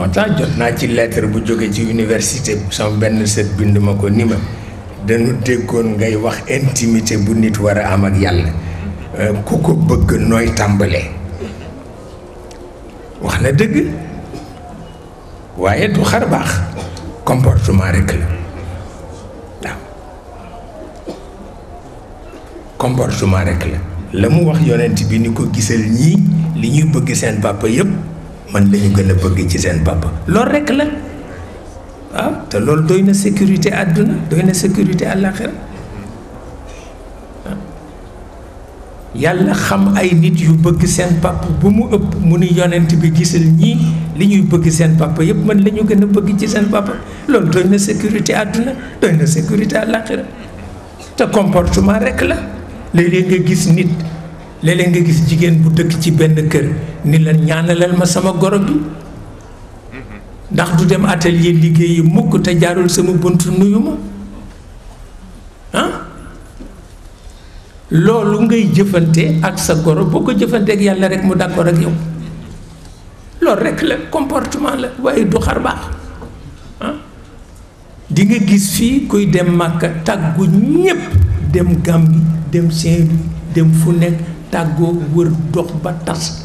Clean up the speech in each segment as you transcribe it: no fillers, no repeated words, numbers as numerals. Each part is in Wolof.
moo tax jot naa ci lettre bu jóge ci université sama benn sët bind ma ko ni ma dañu déggoon ngay wax intimité bu nit war a am ak yàlla ku ko bëgg nooy tàmbalee wax na dëgg waaye du xar baax comportement rekk la waaw comportement rekk la mu wax yonent bi ni ko gisal ñii li ñuy bëgg seen papa yépp man lañu gën a bëgg ci seen papa loolu rekk la waaw te loolu doy na sécurité àdduna doy na sécurité àllaaxira yàlla xam ay nit yu bëgg seen papa bu mu ëpp mu ni yonent bi gisal ñii li ñuy bëgg seen papa yépp man la ñu gën a bëgg ci seen papa loolu doy na sécurité àdduna doy na sécurité àllaaxira te comportement rekk la léeg-léeg nga gis nit léeg-léeg nga gis jigéen bu dëkk ci benn kër ni la ñaanalal ma sama goro bi ndax du dem atelier liggéeyi mukk te jaarul sama buntu nuyu ma loolu ngay jëfante ak sa goro boo ko jëfante ak yàlla rek mu d'accord ak yow loolu rek la comportement la waaye du xar baax di nga gis fii kuy dem Màkka tàggu ñépp dem Gàmbi dem Saint-Louis dem fu nekk tàggoo wër dox ba tas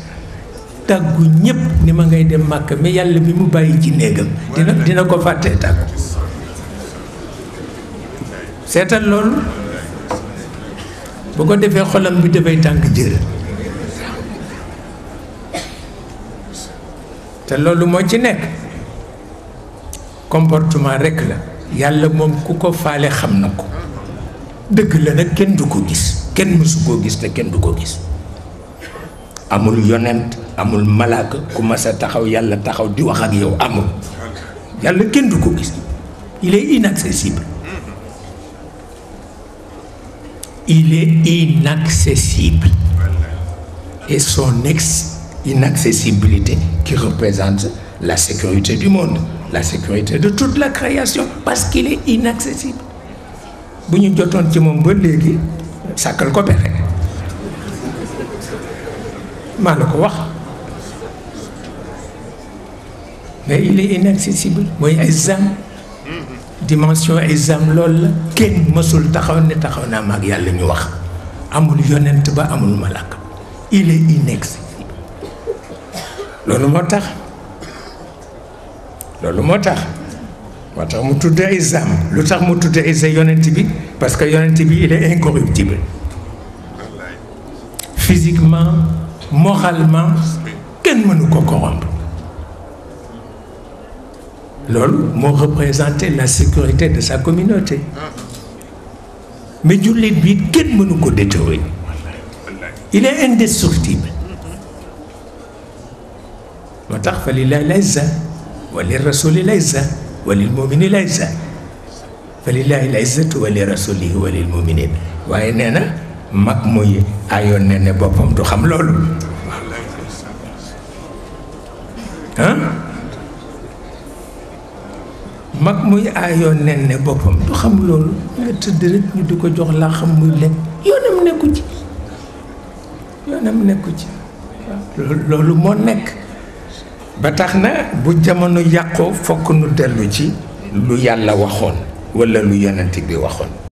tàggu ñépp ni ma ngay dem Màkka mais yàlla bi mu bàyyi ci néegam dina ko fàttee tàggu seetal loolu bu ko defee xolam bi dafay tàng jër te loolu moo ci nekk comportement rekk la yàlla moom ku ko faale xam na ko dëgg la nag kenn du ko gis kenn mësu koo gis te kenn du ko gis amul yonent amul malaaka ku mas a taxaw yàlla taxaw di wax ak yow amul yàlla kenn du ko gis il est inaccessible il est inaccessible et son inaccessibilité qui représente la sécurité du monde, la sécurité de toute la création parce qu'il est inaccessible. bu ñu jotoon ci moom ba léegi sàkkal ko pexe maa la ko wax mais il est inaccessible mooy exam dimension exam loolu la kenn mësul taxaw ne taxaw naa maag yàlla ñu wax amul yonent ba amul malaka il est inaccessible loolu moo tax mu tudd exam lu tax mu tudd exam yonent bi parce que yonent bi il est incorruptible physiquement moralement kenn mënu ko corrompre loolu moo représenté la sécurité de sa communauté mais jullit bi kenn mënu ko détruire il est indestructible moo tax fa lillahi l-izza wa li rasuli l-izza wa lil mu'mini l-izza fa lillahi l-izzatu wa li rasulihi wa lil mu'minin waaye nee na mag muy ayoon ne ne boppam du xam loolu mag muy aayoon nen ne boppam du xam loolu nga tëdd rek ñu di ko jox laa xam muy lekk yoonam nekku ci waaw loolu moo nekk ba tax na bu jamono yàqoo fokk nu dellu ci lu yàlla waxoon walla lu yonent bi waxoon